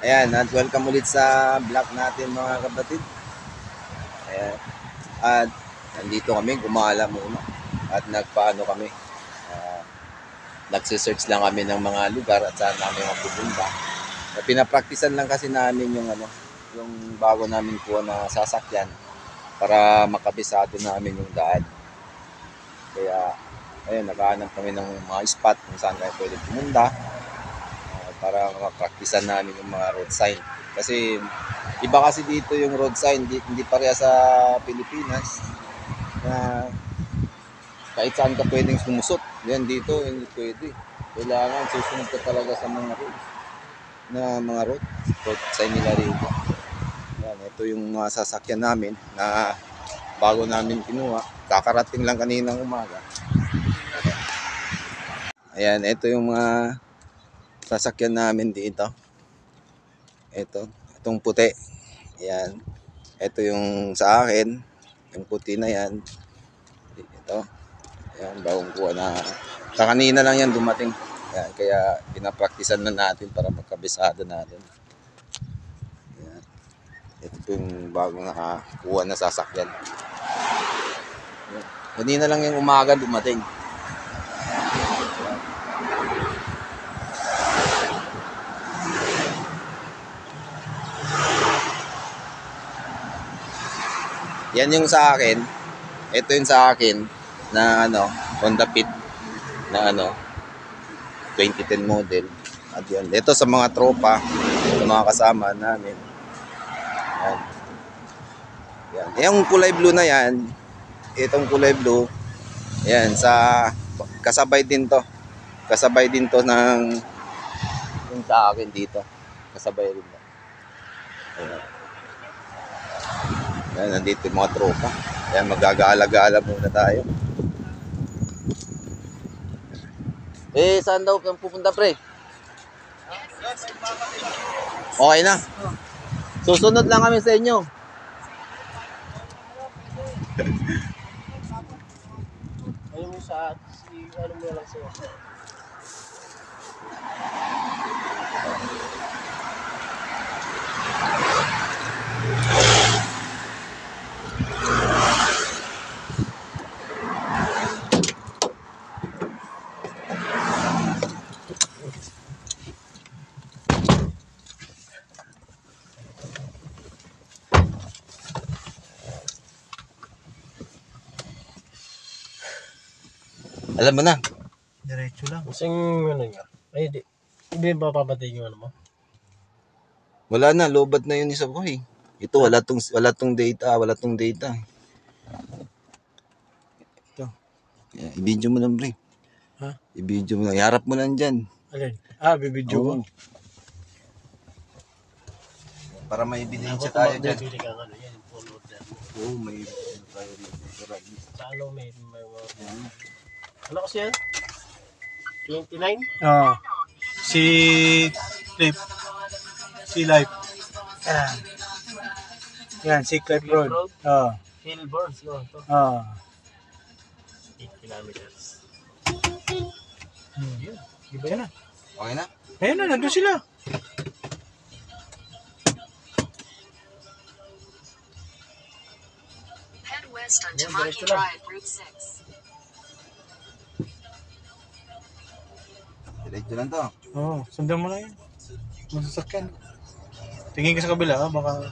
Ayan, at welcome ulit sa vlog natin mga kapatid. Ayan. At nandito kami, gumala muna. At nagpaano kami. Uh, Nagsisearch lang kami ng mga lugar at saan namin mapupunta. Pinapraktisan lang kasi namin yung bago namin kuha na sasakyan para makabisado namin yung daan. Kaya ayun, naghahanap kami ng mga spot kung saan tayo pwede pumunta para mapraktisan namin yung mga road sign. Kasi iba kasi dito yung road sign, hindi pareha sa Pilipinas na kahit saan ka pwedeng sumusot. Yan dito, hindi pwede. Kailangan susunod ka talaga sa mga rules na mga road sign nila rito. Yan, ito yung mga sasakyan namin na bago namin kinuha. Kakarating lang kaninang umaga. Ayan, ito yung mga sasakyan namin dito. Itong puti. Ayan. Ito yung sa akin. Yung puti na yan. Ito. Ayan, bagong kuha na. Kanina lang yan dumating. Ayan, kaya pinapraktisan na natin para magkabisado natin. Ayan. Ito yung bagong kuha na sasakyan. Ayan. Kanina lang yung umaga dumating. Yan yung sa akin. Ito yung sa akin na Honda Fit na 2010 model. At yan. Ito sa mga tropa, sa mga kasama namin. Yan. Yan. Yung kulay blue na yan, itong kulay blue, yan, kasabay din to. Kasabay din to ng yung sa akin dito. Kasabay rin to. Ayan. Yan, nandito yung mga tropa. Yan, magagala-gala muna tayo. Saan daw kang pupunta, pre? Okay na. Susunod lang kami sa inyo. Ayun mo sa ano mo lang siya. Alam mo na. Diretso lang. Kasing ano nga. Ay, hindi ba papatayin yung ano mo? Wala na, lobat na yun isa ko eh. Ito, wala tong data. Ito. Yeah, i-video mo lang, pre. Ha? I-video mo lang. Iharap mo lang dyan. Alin? Bibidyo mo? Para may ebidensya tayo dyan. Bibili ka ano yan, full order mo. Oo, may tayo rito. Sa ano may ano kasi yan? 29? Si Cliff. Si Life. Yan. Yan, si Cliff Road. Hillburns, no? Ito. 8 kilometers. Yun. Iba yan na. Okay na? Ayun na, nandun sila. Head west on Tamaki Drive, Route 6. Diretso lang to. Sundan mo na yun. Masasakyan. Tingin ka sa kabila, baka...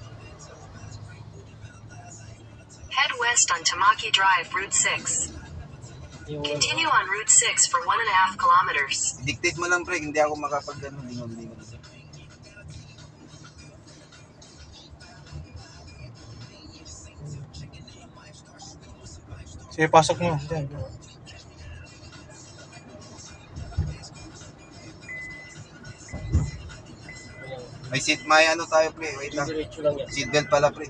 Head west on Tamaki Drive, Route 6. Continue on Route 6 for 1.5 kilometers. I-dictate mo lang, pre. Hindi ako makapag-lingon. Sige, pasok mo. Yan. May tayo, pre. Wait lang. Diretso lang yan. Seatbelt pala, pre.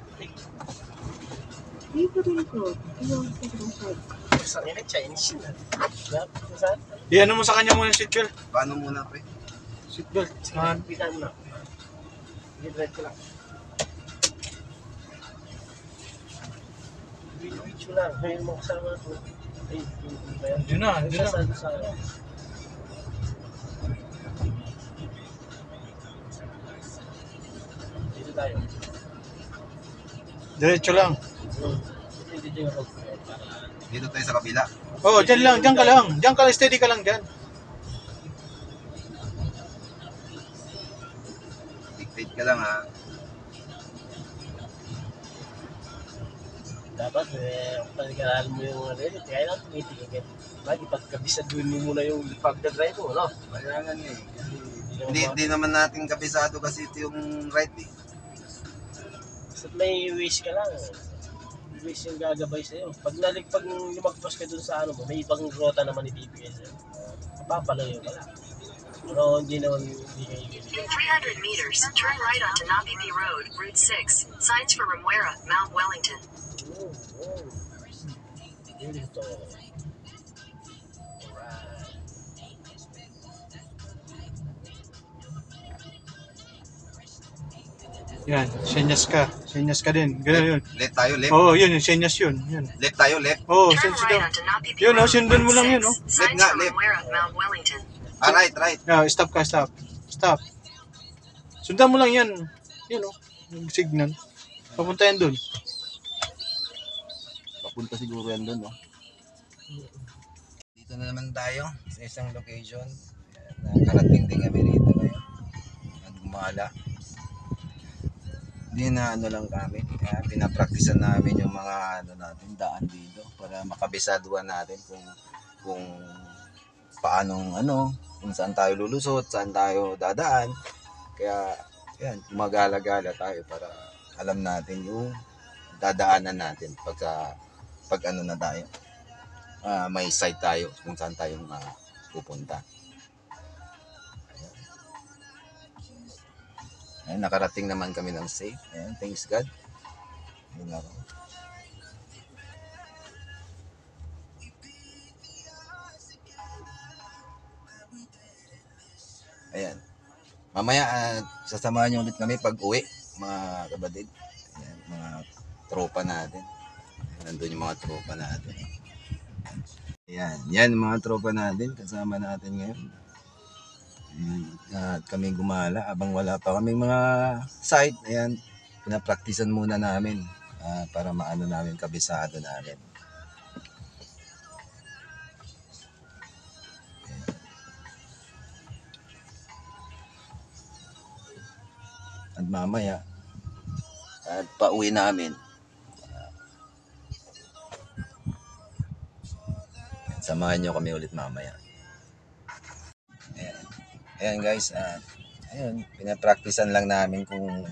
Saan yan? Chinese yun. Saan? Ano mo sa kanya muna yung seatbelt. Paano muna, pre? Seatbelt. Pitan mo na. Diretso lang. Diretso lang. Ngayon mo kasama ito. Ay, ba yan? Doon na. Sa tayo. Diretso lang. Hindi dito yung road trip para Dito tayo sa kabila. Oo, dyan lang, dyan ka lang. Dyan ka lang, steady ka lang dyan. Dictate ka lang ha. dapat pag-aralan mo yung ano yun, kaya lang tumitingin ka. Lagi pagkabisaduhin mo muna yung pagdadrive mo, no? Kailangan nga eh. Hindi naman natin kabisado kasi ito yung right eh. Basta't may wish ka lang. Wish yung gagabay sa'yo. Pag lumagpas ka dun sa ano mo, may ibang rota naman ibibigay sa'yo. Mapapalayo ka lang. Pero hindi naman hindi kayo In 300 meters, turn right onto Napipi Road, Route 6. Signs for Remuera, Mount Wellington. Oh, oh. Yun ito. Yan, senyas ka. Senyas ka din. Ganun yun. Left tayo, left. Oo, yun, yung senyas yun. Yun. Left tayo, left. Oo, Turn senyas right daw. onto Napipi Yun, Road, oh, sundan mo Route lang yun, 6. oh. Signs nga, for left. Remuera, Mount Wellington. Ah, right, right. Yeah, stop ka, stop. Stop. Sundan mo lang yan. Yun, oh. Yung signal. Papunta yan dun. Papunta siguro yan doon, no? Dito na naman tayo sa isang location. Ayan, nakarating din kami rito ngayon. Nagmala. Hindi na ano lang kami. Kaya pinapraktisan namin yung mga ano natin, daan dito para makabisaduhan natin kung paanong ano, kung saan tayo lulusot, saan tayo dadaan. Kaya yan, gumagala-gala tayo para alam natin yung dadaanan natin pag ano na tayo. May site tayo kung saan tayo pupunta. Ayan, nakarating naman kami ng safe. Ayan, thanks God. Ayan ako. Ayan. Mamaya sasamahan niyo ulit kami pag uwi, mga kapatid. Ayan, mga tropa natin. Nandun yung mga tropa natin. Ayan, yan mga tropa natin. Kasama natin ngayon. At kami gumala abang wala pa kaming mga site. Ayan, pinapraktisan muna namin para maano namin, kabisado namin. At mamaya at pauwi namin, samahan nyo kami ulit mamaya. Ayan, ayan guys, ayun, pinapraktisan lang namin kung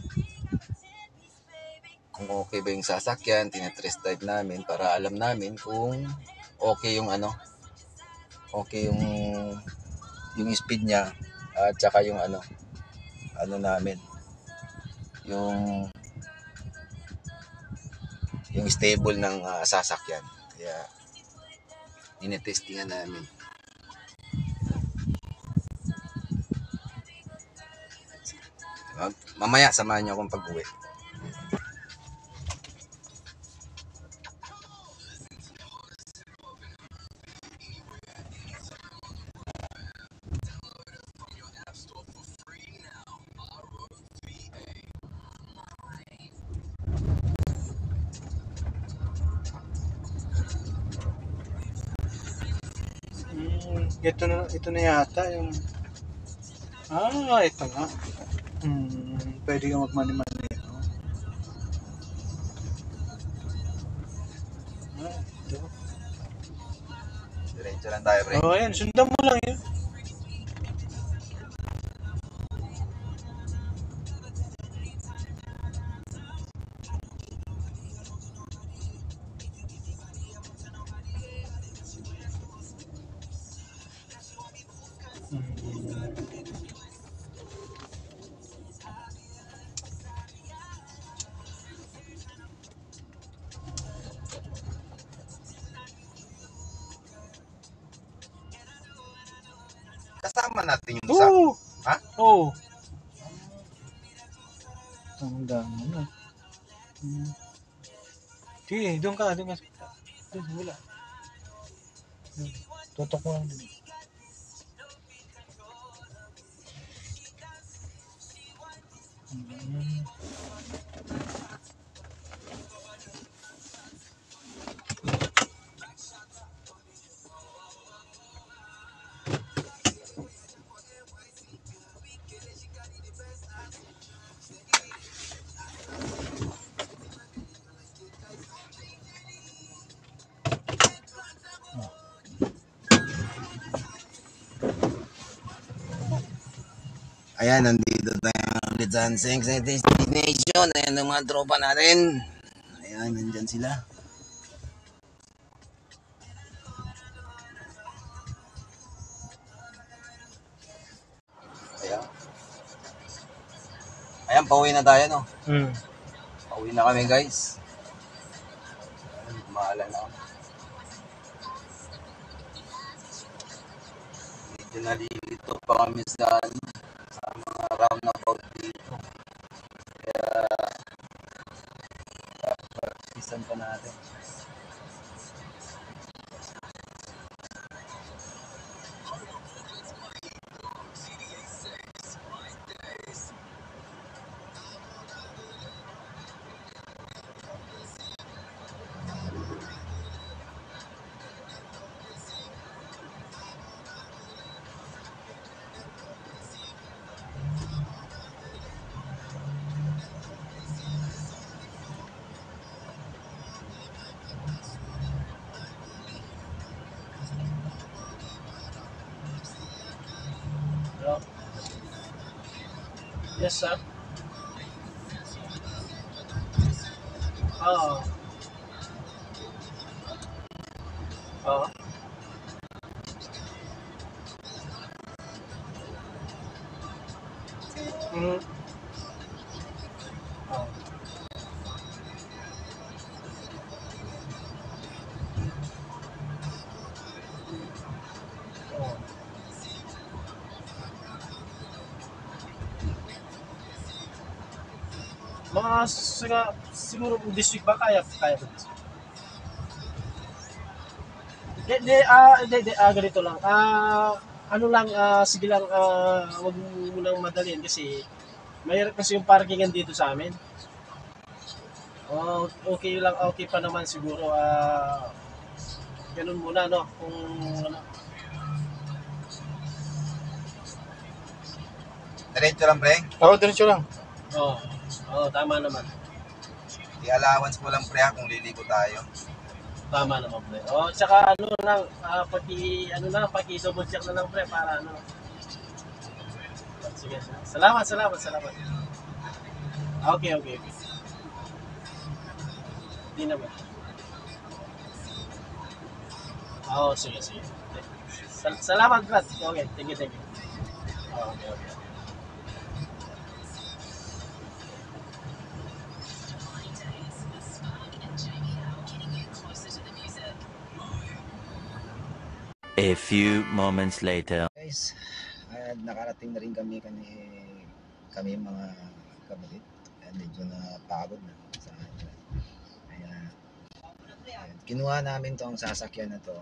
okay ba yung sasakyan. Tinatrace drive namin para alam namin kung okay yung ano, okay yung speed niya at saka yung ano namin, yung stable ng sasakyan. Kaya tinetestingan namin. Mamaya samahan niyo akong pag-uwi. Ito na yata yung... ito nga. Pwede ka magmani-mani. Ito. Diretso lang tayo, pre. Oo, yan. Sundan mo lang yun. Kasama natin yung isa. Oo. Ha? Oo. Ang dami na. Sige, doon ka. Doon, wala. Tutok mo lang din. Ayan, nandito tayo ulit sa Hanseng Destination. Ayan ang mga tropa natin. Ayan, nandyan sila. Ayan. Ayan, pauwi na tayo, no? Pauwi na kami, guys. Ayan, kumaalan na kami. Medyo nalilito pa kami sa mga roundabout dito. Kaya, practicean pa natin. Hello? Yes, sir. Oo. Oo. Mm. Oo. Oo. Siguro this week ba kaya ko this week? Ganito lang. Ano lang, sige lang, wag mo munang madalhin kasi mahirap kasi yung parkingan dito sa amin. Okay lang, okay pa naman siguro. Ganun muna, no? Kung ano. Diretso lang, pre. Oo, diretso lang. Oo, tama naman. I-allowance mo lang, pre, kung liligo tayo. Tama naman, pre. Tsaka ano lang, paki-double check na lang, pre, para ano. Sige. Salamat. Okay. Hindi naman. Sige. Salamat, Brad. Okay, thank you. Okay. A few moments later. Guys, nakarating na rin kami mga kapatid. Medyo napagod na sa ayan. Kinuha namin tong sasakyan na to.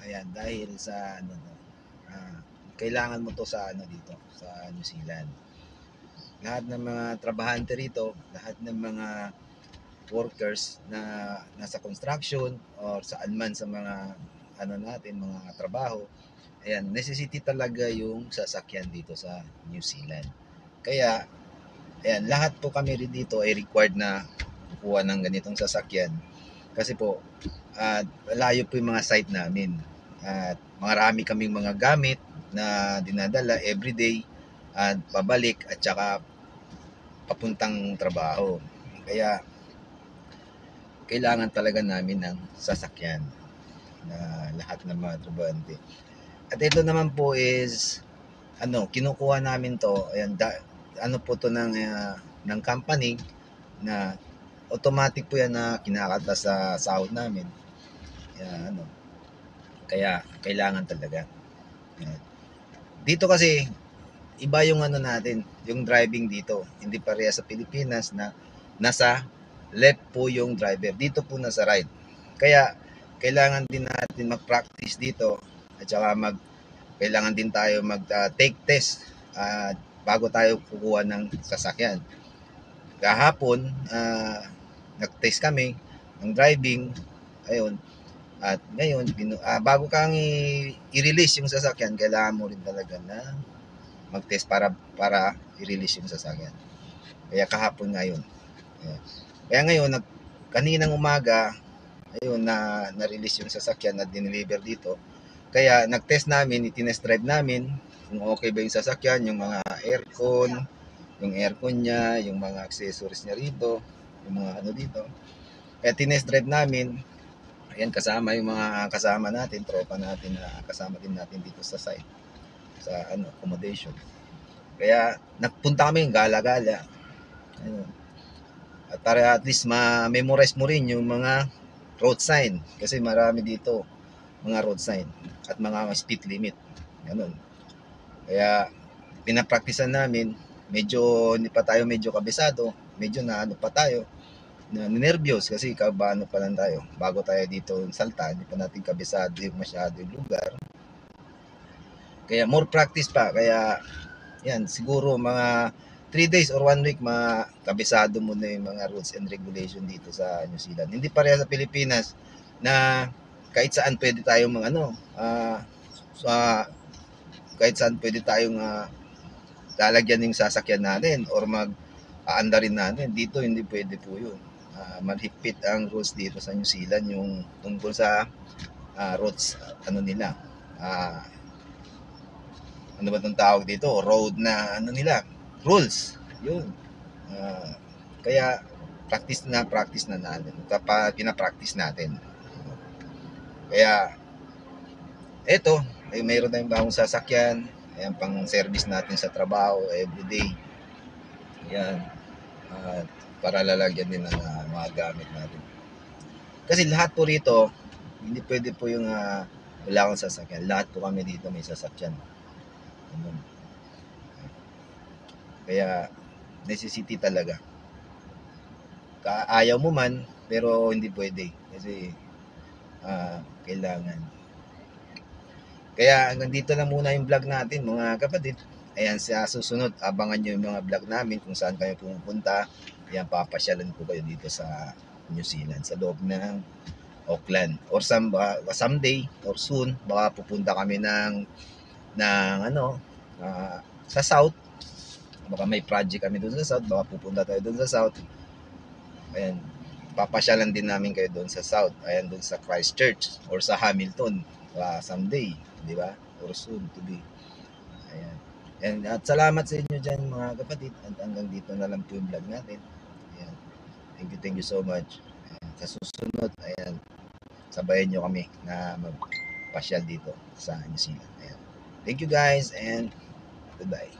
Ayan, dahil sa kailangan mo to sa dito sa New Zealand. Lahat ng mga trabahante rito, lahat ng mga workers na nasa construction or saan man sa mga mga trabaho, ayan, necessity talaga yung sasakyan dito sa New Zealand. Kaya, ayan, lahat po kami rin dito ay required na kukuha ng ganitong sasakyan. Kasi po, layo po yung mga site namin. At marami kaming mga gamit na dinadala everyday at pabalik at saka papuntang trabaho. Kaya, kailangan talaga namin ng sasakyan na lahat ng mga trabahante. At ito naman po is kinukuha namin to, ayan, po to ng company na automatic po yan na kinakaltas sa sahod namin. Kaya kailangan talaga. Ayan. Dito kasi iba yung natin, yung driving dito. Hindi pareha sa Pilipinas na nasa left po yung driver. Dito po nasa right. Kaya kailangan din natin mag-practice dito at saka kailangan din tayo mag-take test bago tayo kukuha ng sasakyan. kahapon, nag-test kami ng driving. Ayun. At ngayon, bago kang i-release yung sasakyan, kailangan mo rin talaga na mag-test para i-release yung sasakyan. Kaya kahapon ngayon. Ayan. Kaya ngayon, kaninang umaga, ayun, na-release yung sasakyan at dineliver dito. Kaya nag-test namin, itinest drive namin kung okay ba yung sasakyan, yung mga aircon niya, yung mga accessories niya rito, yung mga ano dito. Kaya tinest drive namin. Ayan, kasama yung mga kasama natin, tropa natin na kasama din natin dito sa site, sa accommodation. Kaya nagpunta kami gala-gala. Ayun. At para at least ma-memorize mo rin yung mga road sign kasi marami dito mga road sign at mga speed limit. Ganun. Kaya pinapraktisan namin, medyo hindi pa tayo medyo kabisado, medyo na pa tayo, na nervyos kasi kabano pa lang tayo. Bago tayo dito salta, hindi pa natin kabisado yung masyado yung lugar. Kaya more practice pa. Kaya yan, siguro mga 3 days or 1 week makabisado mo na yung mga rules and regulation dito sa New Zealand. Hindi pareha sa Pilipinas na kahit saan pwede tayong kahit saan pwede tayong lalagyan yung sasakyan natin or aanda rin natin. Dito hindi pwede po yun. Malhigpit ang rules dito sa New Zealand yung tungkol sa roads, nila. Ano ba itong tawag dito? Road na rules. Yun. Kaya practice na natin. Pinapractice natin. Kaya eto, ay mayroon tayong bagong sasakyan. Ayan, pang service natin sa trabaho everyday. Ayan. Para lalagyan din ng mga gamit natin. Kasi lahat po rito, hindi pwede po yung wala akong sasakyan. Lahat po kami dito may sasakyan. Kaya necessity talaga. Ayaw mo man, pero hindi pwede. Kasi kailangan. Kaya hanggang dito na muna yung vlog natin mga kapatid. Ayan, sa susunod, abangan nyo yung mga vlog namin kung saan kayo pumupunta. Ayan, papasyalan ko kayo dito sa New Zealand, sa loob ng Auckland. Or someday, or soon, baka pupunta kami sa South. Baka may project kami doon sa South, baka pupunta tayo doon sa South. Ayan, papasyalan din namin kayo doon sa South. Ayan, doon sa Christchurch or sa Hamilton. Someday, di ba? Or soon to be. Ayan. At salamat sa inyo dyan mga kapatid. At hanggang dito na lang po yung vlog natin. Ayan. Thank you so much. Ayan. Sa susunod, ayan, sabayan nyo kami na magpasyal dito sa New Zealand. Ayan. Thank you guys and goodbye.